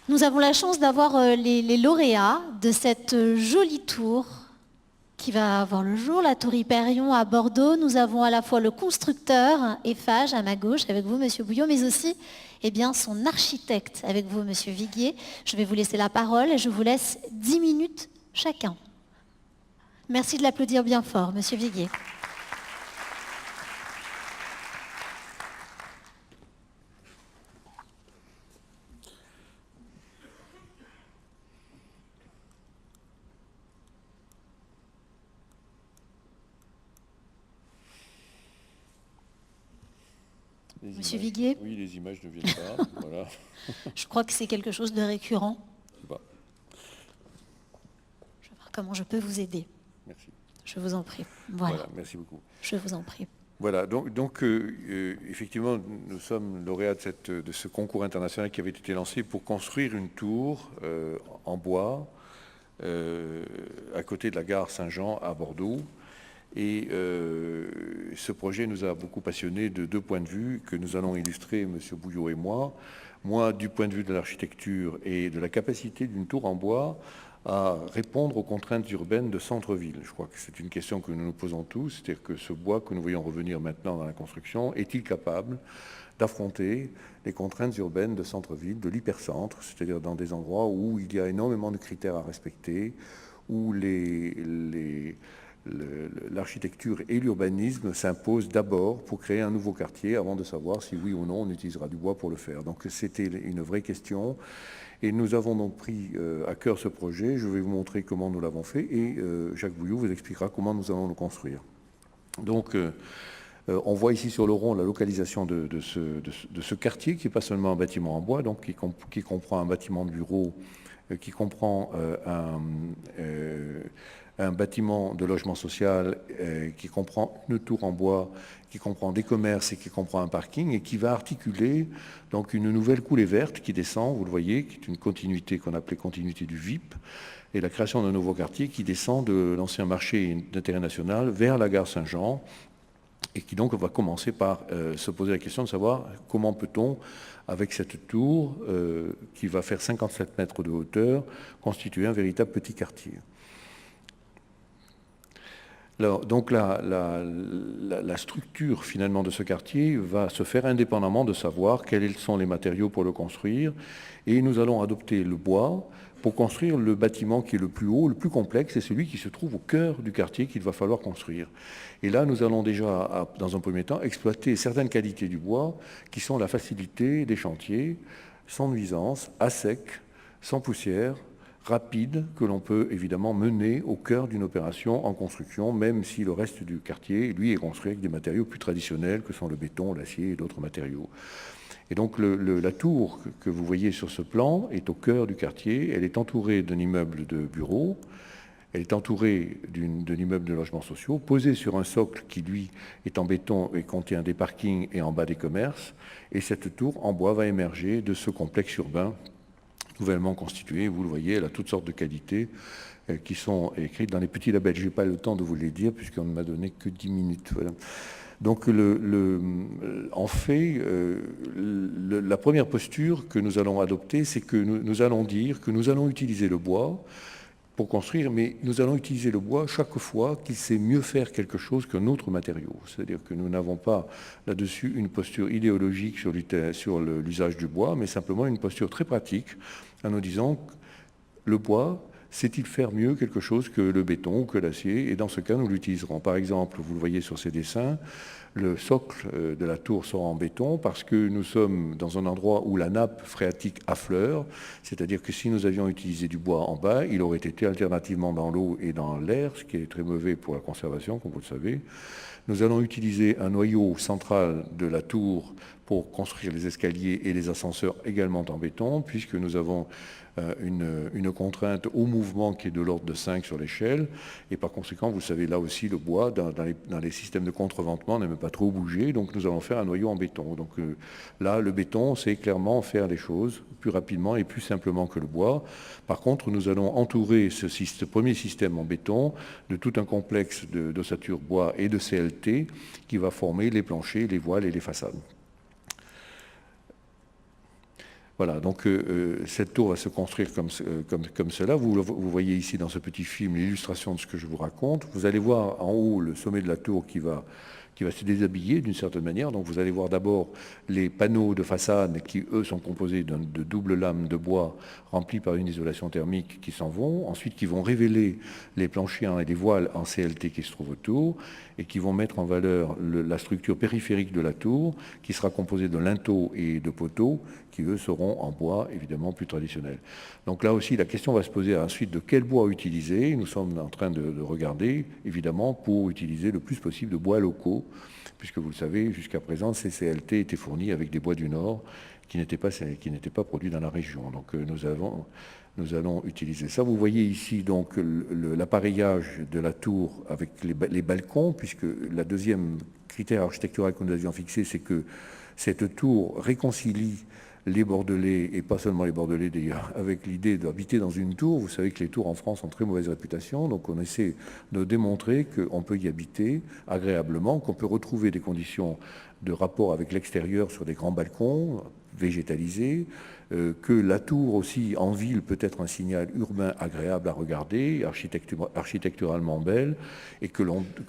Nous avons la chance d'avoir les lauréats de cette jolie tour qui va avoir le jour, la tour Hyperion à Bordeaux. Nous avons à la fois le constructeur, Eiffage, à ma gauche, avec vous, Monsieur Bouillot, mais aussi son architecte, avec vous, Monsieur Viguier. Je vais vous laisser la parole et je vous laisse 10 minutes chacun. Merci de l'applaudir bien fort, Monsieur Viguier. Monsieur Viguier. Oui, les images ne viennent pas. Voilà. Je crois que c'est quelque chose de récurrent. Bah. Je vais voir comment je peux vous aider. Merci. Je vous en prie. Voilà. Merci beaucoup. Je vous en prie. Voilà, donc effectivement, nous sommes lauréats de ce concours international qui avait été lancé pour construire une tour en bois à côté de la gare Saint-Jean à Bordeaux. Et ce projet nous a beaucoup passionnés de deux points de vue que nous allons illustrer, M. Bouillot et moi. Moi, du point de vue de l'architecture et de la capacité d'une tour en bois à répondre aux contraintes urbaines de centre-ville. Je crois que c'est une question que nous nous posons tous, c'est-à-dire que ce bois que nous voyons revenir maintenant dans la construction, est-il capable d'affronter les contraintes urbaines de centre-ville, de l'hypercentre, c'est-à-dire dans des endroits où il y a énormément de critères à respecter, où l'architecture et l'urbanisme s'imposent d'abord pour créer un nouveau quartier avant de savoir si oui ou non on utilisera du bois pour le faire. Donc c'était une vraie question et nous avons donc pris à cœur ce projet. Je vais vous montrer comment nous l'avons fait et Jacques Bouillot vous expliquera comment nous allons le construire. Donc on voit ici sur le rond la localisation de ce quartier qui n'est pas seulement un bâtiment en bois, donc qui comprend un bâtiment de bureau, qui comprend un bâtiment de logement social qui comprend une tour en bois, qui comprend des commerces et qui comprend un parking et qui va articuler donc une nouvelle coulée verte qui descend, vous le voyez, qui est une continuité qu'on appelait continuité du VIP, et la création d'un nouveau quartier qui descend de l'ancien marché d'intérêt national vers la gare Saint-Jean et qui donc va commencer par se poser la question de savoir comment peut-on, avec cette tour qui va faire 57 mètres de hauteur, constituer un véritable petit quartier. Alors, donc la structure finalement de ce quartier va se faire indépendamment de savoir quels sont les matériaux pour le construire et nous allons adopter le bois pour construire le bâtiment qui est le plus haut, le plus complexe, c'est celui qui se trouve au cœur du quartier qu'il va falloir construire. Et là, nous allons déjà, dans un premier temps, exploiter certaines qualités du bois qui sont la facilité des chantiers, sans nuisance, à sec, sans poussière, rapide, que l'on peut évidemment mener au cœur d'une opération en construction, même si le reste du quartier, lui, est construit avec des matériaux plus traditionnels que sont le béton, l'acier et d'autres matériaux. Et donc la tour que vous voyez sur ce plan est au cœur du quartier, elle est entourée d'un immeuble de bureaux, elle est entourée d'un immeuble de logements sociaux, posée sur un socle qui, lui, est en béton et contient des parkings et en bas des commerces, et cette tour en bois va émerger de ce complexe urbain nouvellement constitué. Vous le voyez, elle a toutes sortes de qualités qui sont écrites dans les petits labels. Je n'ai pas le temps de vous les dire puisqu'on ne m'a donné que 10 minutes. Voilà. Donc, en fait, la première posture que nous allons adopter, c'est que nous allons dire que nous allons utiliser le bois pour construire, mais nous allons utiliser le bois chaque fois qu'il sait mieux faire quelque chose qu'un autre matériau. C'est-à-dire que nous n'avons pas là-dessus une posture idéologique sur l'usage du bois, mais simplement une posture très pratique en nous disant que le bois, sait-il faire mieux quelque chose que le béton ou que l'acier? Et dans ce cas, nous l'utiliserons. Par exemple, vous le voyez sur ces dessins, le socle de la tour sera en béton parce que nous sommes dans un endroit où la nappe phréatique affleure, c'est-à-dire que si nous avions utilisé du bois en bas, il aurait été alternativement dans l'eau et dans l'air, ce qui est très mauvais pour la conservation, comme vous le savez. Nous allons utiliser un noyau central de la tour pour construire les escaliers et les ascenseurs également en béton, puisque nous avons une contrainte au mouvement qui est de l'ordre de 5 sur l'échelle. Et par conséquent, vous savez, là aussi, le bois, dans les systèmes de contreventement, n'aime pas trop bouger. Donc nous allons faire un noyau en béton. Donc là, le béton, c'est clairement faire les choses plus rapidement et plus simplement que le bois. Par contre, nous allons entourer ce premier système en béton de tout un complexe d'ossature bois et de CLT qui va former les planchers, les voiles et les façades. Voilà, donc cette tour va se construire comme cela. Vous voyez ici dans ce petit film l'illustration de ce que je vous raconte. Vous allez voir en haut le sommet de la tour qui va se déshabiller d'une certaine manière. Donc vous allez voir d'abord les panneaux de façade qui, eux, sont composés de doubles lames de bois remplies par une isolation thermique qui s'en vont. Ensuite, qui vont révéler les planchers et les voiles en CLT qui se trouvent autour et qui vont mettre en valeur la structure périphérique de la tour qui sera composée de linteaux et de poteaux qui, eux, seront en bois, évidemment, plus traditionnel. Donc là aussi, la question va se poser ensuite de quel bois utiliser. Nous sommes en train de regarder, évidemment, pour utiliser le plus possible de bois locaux, puisque vous le savez, jusqu'à présent, ces CLT étaient fournis avec des bois du Nord qui n'étaient pas produits dans la région. Donc nous allons utiliser ça. Vous voyez ici donc l'appareillage de la tour avec les balcons, puisque la deuxième critère architectural que nous avions fixé, c'est que cette tour réconcilie les Bordelais, et pas seulement les Bordelais d'ailleurs, avec l'idée d'habiter dans une tour. Vous savez que les tours en France ont très mauvaise réputation, donc on essaie de démontrer qu'on peut y habiter agréablement, qu'on peut retrouver des conditions de rapport avec l'extérieur sur des grands balcons végétalisés, que la tour aussi en ville peut être un signal urbain agréable à regarder, architecturalement belle, et que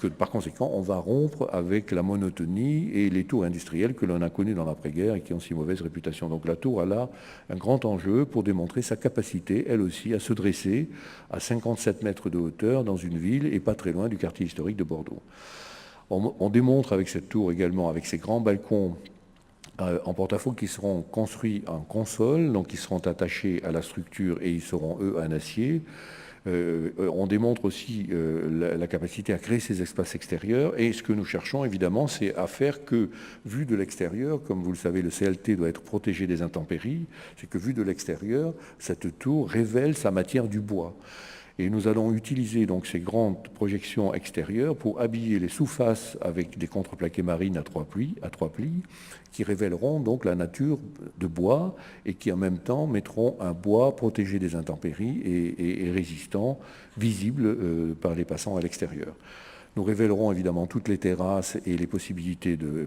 par conséquent on va rompre avec la monotonie et les tours industrielles que l'on a connues dans l'après-guerre et qui ont si mauvaise réputation. Donc la tour a là un grand enjeu pour démontrer sa capacité, elle aussi, à se dresser à 57 mètres de hauteur dans une ville et pas très loin du quartier historique de Bordeaux. On démontre avec cette tour également, avec ces grands balcons en porte-à-faux qui seront construits en console, donc ils seront attachés à la structure et ils seront, eux, en acier. On démontre aussi la capacité à créer ces espaces extérieurs. Et ce que nous cherchons, évidemment, c'est à faire que, vu de l'extérieur, comme vous le savez, le CLT doit être protégé des intempéries, c'est que, vu de l'extérieur, cette tour révèle sa matière du bois. Et nous allons utiliser donc ces grandes projections extérieures pour habiller les sous-faces avec des contreplaqués marines à trois plis, qui révéleront donc la nature de bois et qui en même temps mettront un bois protégé des intempéries et résistant, visible par les passants à l'extérieur. Nous révélerons évidemment toutes les terrasses et les possibilités de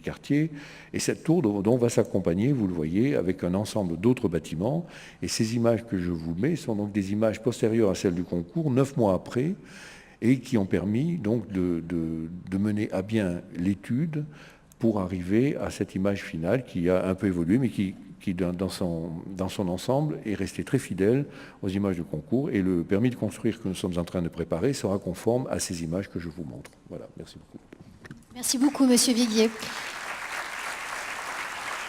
quartier. Et cette tour dont va s'accompagner, vous le voyez, avec un ensemble d'autres bâtiments. Et ces images que je vous mets sont donc des images postérieures à celles du concours, 9 mois après, et qui ont permis donc de mener à bien l'étude pour arriver à cette image finale qui a un peu évolué, mais qui dans son ensemble est resté très fidèle aux images de concours, et le permis de construire que nous sommes en train de préparer sera conforme à ces images que je vous montre. Voilà, merci beaucoup. Merci beaucoup, Monsieur Viguier.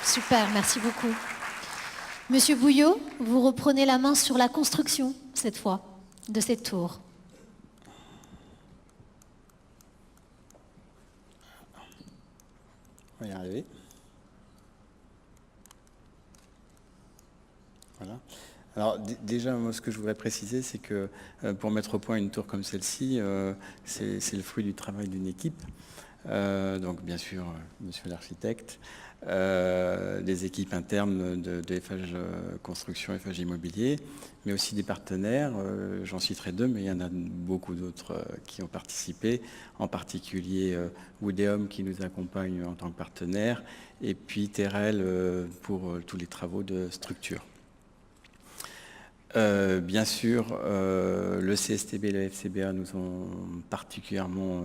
Super, merci beaucoup. Monsieur Bouillot, vous reprenez la main sur la construction, cette fois, de cette tour. On va y arriver. Voilà. Alors déjà, moi, ce que je voudrais préciser, c'est que pour mettre au point une tour comme celle-ci, c'est le fruit du travail d'une équipe. Donc bien sûr, monsieur l'architecte, des équipes internes de FH Construction, FH Immobilier, mais aussi des partenaires. J'en citerai deux, mais il y en a beaucoup d'autres qui ont participé, en particulier Woodéum qui nous accompagne en tant que partenaire, et puis Terrel pour tous les travaux de structure. Bien sûr, le CSTB et le FCBA nous ont particulièrement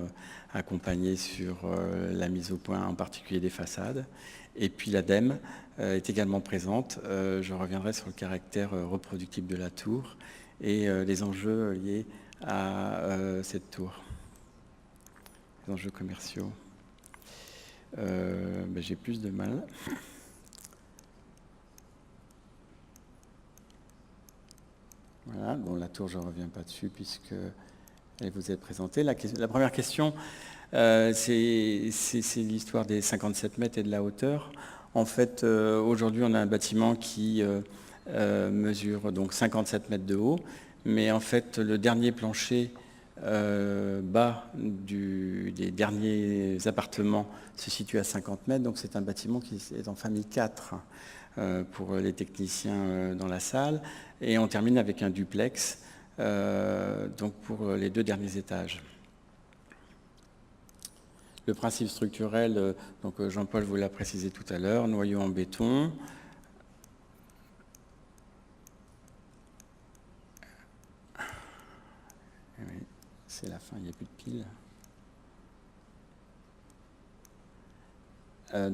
accompagnés sur la mise au point, en particulier des façades. Et puis l'ADEME est également présente. Je reviendrai sur le caractère reproductible de la tour et les enjeux liés à cette tour. Les enjeux commerciaux. J'ai plus de mal. Voilà, bon, la tour, je ne reviens pas dessus puisqu'elle vous est présentée. La première question, c'est l'histoire des 57 mètres et de la hauteur. En fait, aujourd'hui, on a un bâtiment qui mesure donc 57 mètres de haut, mais en fait, le dernier plancher bas des derniers appartements se situe à 50 mètres, donc c'est un bâtiment qui est en famille 4 pour les techniciens dans la salle. Et on termine avec un duplex donc pour les 2 derniers étages. Le principe structurel, donc Jean-Paul vous l'a précisé tout à l'heure, noyau en béton, C'est la fin, il n'y a plus de piles.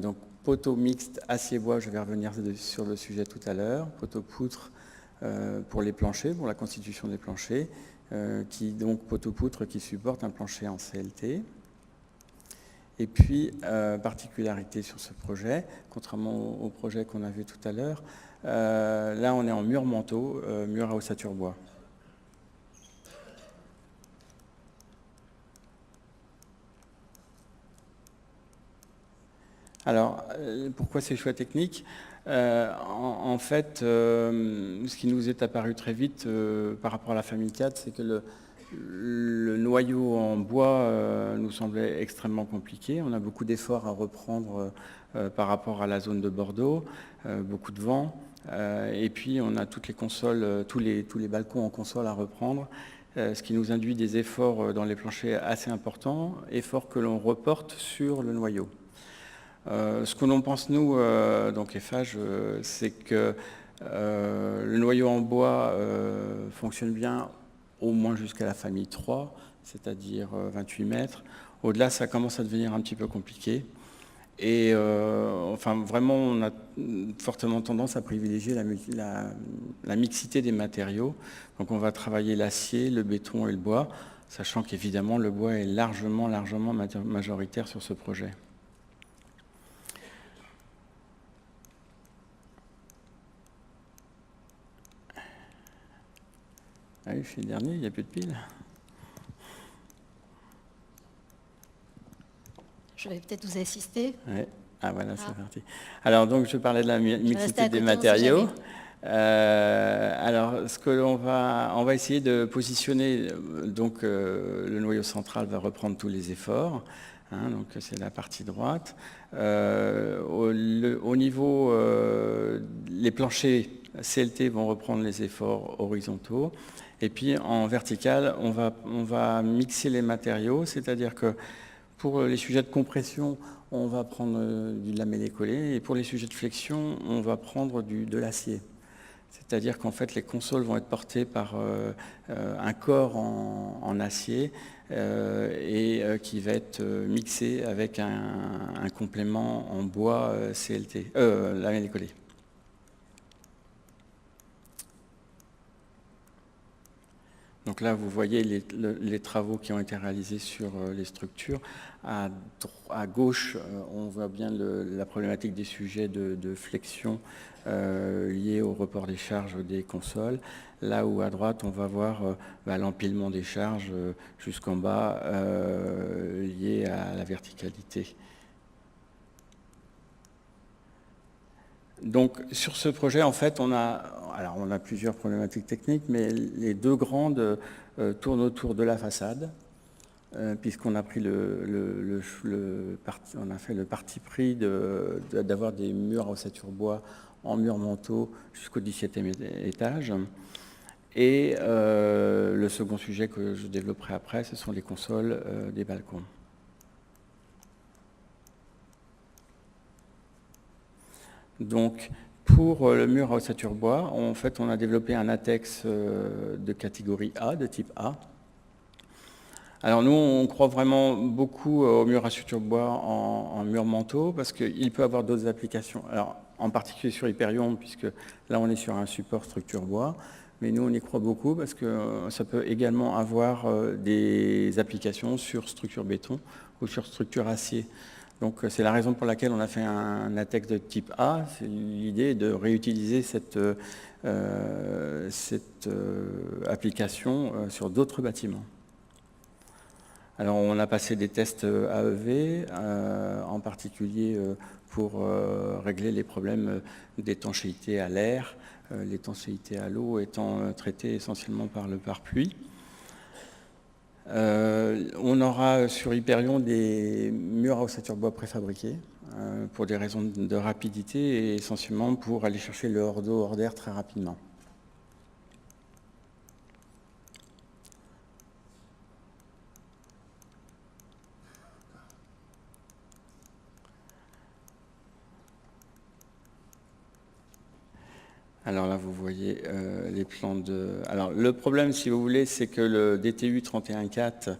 Donc poteau mixte acier-bois, je vais revenir sur le sujet tout à l'heure. Poteau poutre pour les planchers, pour la constitution des planchers, poteau poutre qui supporte un plancher en CLT. Et puis, particularité sur ce projet, contrairement au projet qu'on a vu tout à l'heure, là on est en mur manteau, mur à ossature bois. Alors, pourquoi ces choix techniques ? En fait, ce qui nous est apparu très vite par rapport à la famille 4, c'est que le noyau en bois nous semblait extrêmement compliqué. On a beaucoup d'efforts à reprendre par rapport à la zone de Bordeaux, beaucoup de vent. Et puis, on a toutes les consoles, tous les balcons en console à reprendre, ce qui nous induit des efforts dans les planchers assez importants, efforts que l'on reporte sur le noyau. Ce que l'on pense, nous, donc Eiffage, c'est que le noyau en bois fonctionne bien au moins jusqu'à la famille 3, c'est-à-dire 28 mètres. Au-delà, ça commence à devenir un petit peu compliqué. Et vraiment, on a fortement tendance à privilégier la mixité des matériaux. Donc on va travailler l'acier, le béton et le bois, sachant qu'évidemment, le bois est largement majoritaire sur ce projet. Ah oui, je suis le dernier, il n'y a plus de piles. Je vais peut-être vous assister. Ouais. Ah voilà, c'est parti. Alors donc je parlais de la mixité des côté, matériaux. Alors ce que on va essayer de positionner, donc le noyau central va reprendre tous les efforts. Donc c'est la partie droite. Au niveau, les planchers CLT vont reprendre les efforts horizontaux. Et puis en vertical, on va mixer les matériaux, c'est-à-dire que pour les sujets de compression, on va prendre du lamellé-collé, et pour les sujets de flexion, on va prendre de l'acier. C'est-à-dire qu'en fait, les consoles vont être portées par un corps en acier qui va être mixé avec un complément en bois CLT, lamellé-collé. Donc là, vous voyez les travaux qui ont été réalisés sur les structures. À gauche, on voit bien la problématique des sujets de flexion liés au report des charges des consoles. Là où à droite, on va voir l'empilement des charges jusqu'en bas lié à la verticalité. Donc sur ce projet, en fait, on a plusieurs problématiques techniques, mais les deux grandes tournent autour de la façade, puisqu'on a pris on a fait le parti pris d'avoir des murs à ossature bois en mur manteau jusqu'au 17e étage. Et le second sujet que je développerai après, ce sont les consoles des balcons. Donc, pour le mur à ossature bois, en fait, on a développé un ATEX de catégorie A, de type A. Alors nous, on croit vraiment beaucoup au mur à ossature bois en mur manteau, parce qu'il peut avoir d'autres applications. Alors, en particulier sur Hyperion, puisque là, on est sur un support structure bois. Mais nous, on y croit beaucoup, parce que ça peut également avoir des applications sur structure béton ou sur structure acier. Donc c'est la raison pour laquelle on a fait un ATEX de type A. C'est l'idée de réutiliser cette application sur d'autres bâtiments. Alors on a passé des tests AEV, en particulier pour régler les problèmes d'étanchéité à l'air, l'étanchéité à l'eau étant traitée essentiellement par le pare-pluie. On aura sur Hyperion des murs à ossature bois préfabriqués pour des raisons de rapidité et essentiellement pour aller chercher le hors d'eau, hors d'air très rapidement. Alors là, vous voyez les plans de... Alors le problème, si vous voulez, c'est que le DTU 31.4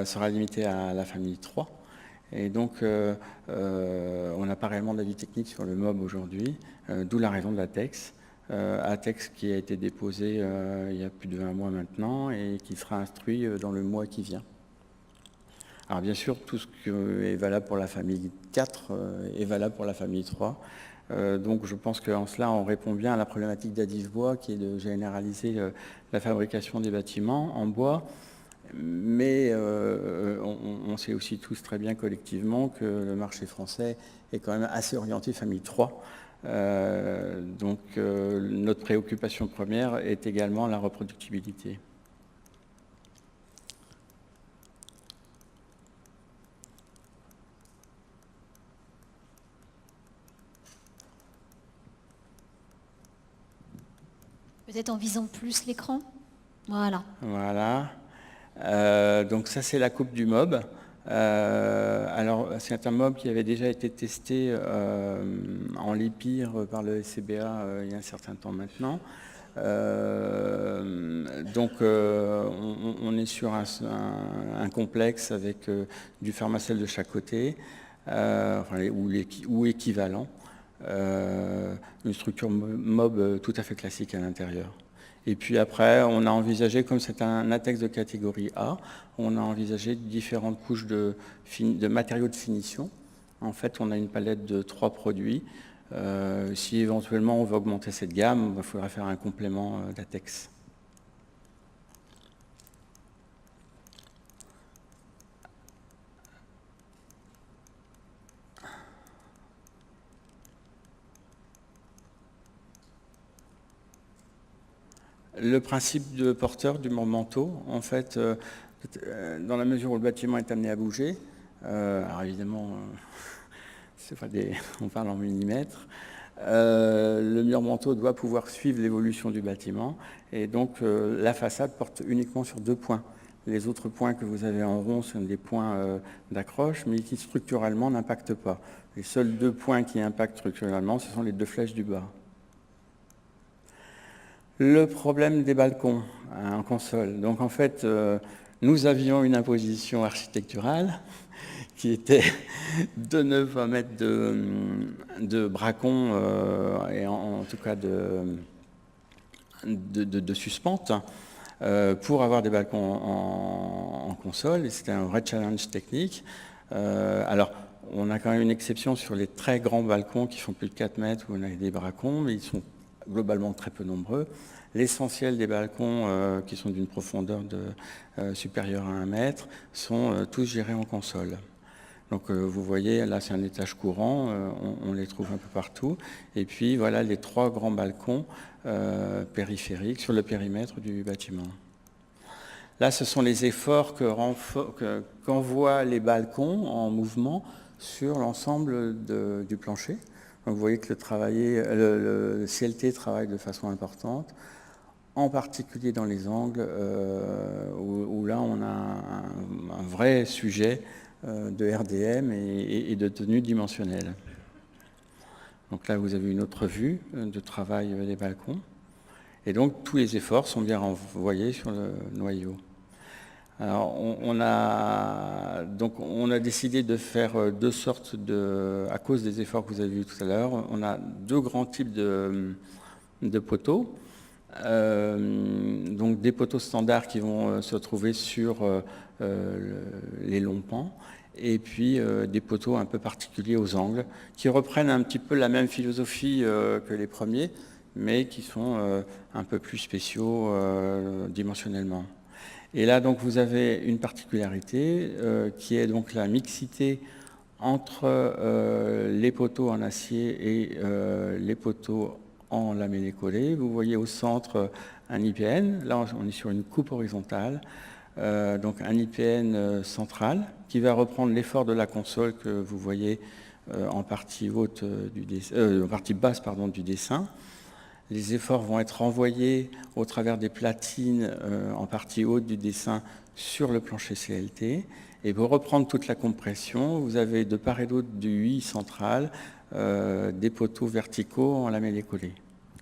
sera limité à la famille 3. Et donc, on n'a pas réellement d'avis technique sur le MOB aujourd'hui, d'où la raison de l'ATEX. ATEX qui a été déposé il y a plus de 1 mois maintenant et qui sera instruit dans le mois qui vient. Alors bien sûr, tout ce qui est valable pour la famille 4 est valable pour la famille 3. Donc je pense qu'en cela, on répond bien à la problématique d'Adif Bois qui est de généraliser la fabrication des bâtiments en bois. Mais on sait aussi tous très bien collectivement que le marché français est quand même assez orienté famille 3. Donc notre préoccupation première est également la reproductibilité. Peut-être en visant plus l'écran. Voilà. Voilà. Donc ça, c'est la coupe du MOB. Alors, c'est un MOB qui avait déjà été testé en LIPIR par le SCBA il y a un certain temps maintenant. Donc, on est sur un complexe avec du pharmaceutique de chaque côté, ou équivalent. Une structure MOB tout à fait classique à l'intérieur. Et puis après, on a envisagé, comme c'est un ATEX de catégorie A, on a envisagé différentes couches de matériaux de finition. En fait, on a une palette de 3 produits. Si éventuellement on veut augmenter cette gamme, il faudra faire un complément d'ATEX. Le principe de porteur du manteau, en fait, dans la mesure où le bâtiment est amené à bouger, alors évidemment, on parle en millimètres, le mur manteau doit pouvoir suivre l'évolution du bâtiment, et donc la façade porte uniquement sur 2 points. Les autres points que vous avez en rond sont des points d'accroche, mais qui structurellement n'impactent pas. Les seuls 2 points qui impactent structurellement, ce sont les 2 flèches du bas. Le problème des balcons en console. Donc en fait, nous avions une imposition architecturale qui était de ne pas mettre de bracons et en tout cas de suspente pour avoir des balcons en console. Et c'était un vrai challenge technique. Alors, on a quand même une exception sur les très grands balcons qui font plus de 4 mètres où on a des bracons, mais ils sont globalement très peu nombreux. L'essentiel des balcons qui sont d'une profondeur supérieure à 1 mètre sont tous gérés en console. Donc vous voyez, là c'est un étage courant, on les trouve un peu partout. Et puis voilà les 3 grands balcons périphériques sur le périmètre du bâtiment. Là ce sont les efforts qu'envoient les balcons en mouvement sur l'ensemble du plancher. Donc vous voyez que le CLT travaille de façon importante, en particulier dans les angles où là on a un vrai sujet de RDM et de tenue dimensionnelle. Donc là vous avez une autre vue de travail des balcons. Et donc tous les efforts sont bien renvoyés sur le noyau. Alors on a décidé de faire 2 sortes à cause des efforts que vous avez vus tout à l'heure, on a 2 grands types de poteaux. Donc des poteaux standards qui vont se trouver sur les longs pans, et puis des poteaux un peu particuliers aux angles, qui reprennent un petit peu la même philosophie que les premiers, mais qui sont un peu plus spéciaux dimensionnellement. Et là, donc, vous avez une particularité qui est donc la mixité entre les poteaux en acier et les poteaux en lamellé collé. Vous voyez au centre un IPN. Là, on est sur une coupe horizontale. Donc, un IPN central qui va reprendre l'effort de la console que vous voyez en partie basse du dessin. Les efforts vont être renvoyés au travers des platines en partie haute du dessin sur le plancher CLT. Et pour reprendre toute la compression, vous avez de part et d'autre du UI central des poteaux verticaux en lamellé collé.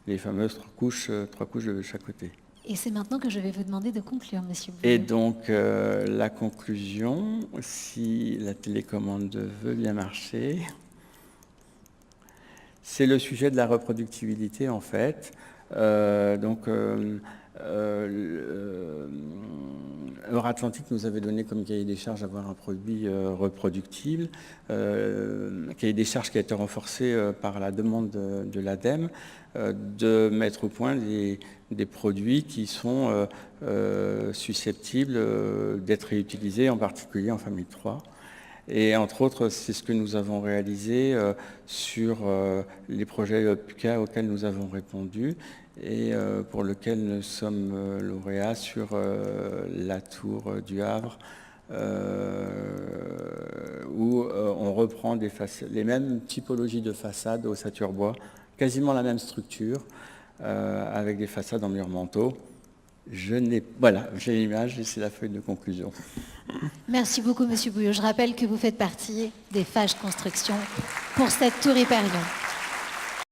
les fameuses 3 couches de chaque côté. Et c'est maintenant que je vais vous demander de conclure, Monsieur Bouillot. Et donc, la conclusion, si la télécommande veut bien marcher, c'est le sujet de la reproductibilité, en fait. Euratlantique nous avait donné comme cahier des charges d'avoir un produit reproductible, cahier des charges qui a été renforcé par la demande de l'ADEME, de mettre au point des produits qui sont susceptibles d'être réutilisés, en particulier en famille 3. Et entre autres, c'est ce que nous avons réalisé sur les projets PUCA auxquels nous avons répondu et pour lequel nous sommes lauréats sur la tour du Havre, où on reprend les mêmes typologies de façades au Saturbois, quasiment la même structure, avec des façades en murs manteaux. Voilà, j'ai l'image et c'est la feuille de conclusion. Merci beaucoup, Monsieur Bouillot. Je rappelle que vous faites partie des Fage Construction pour cette tour Hyperion.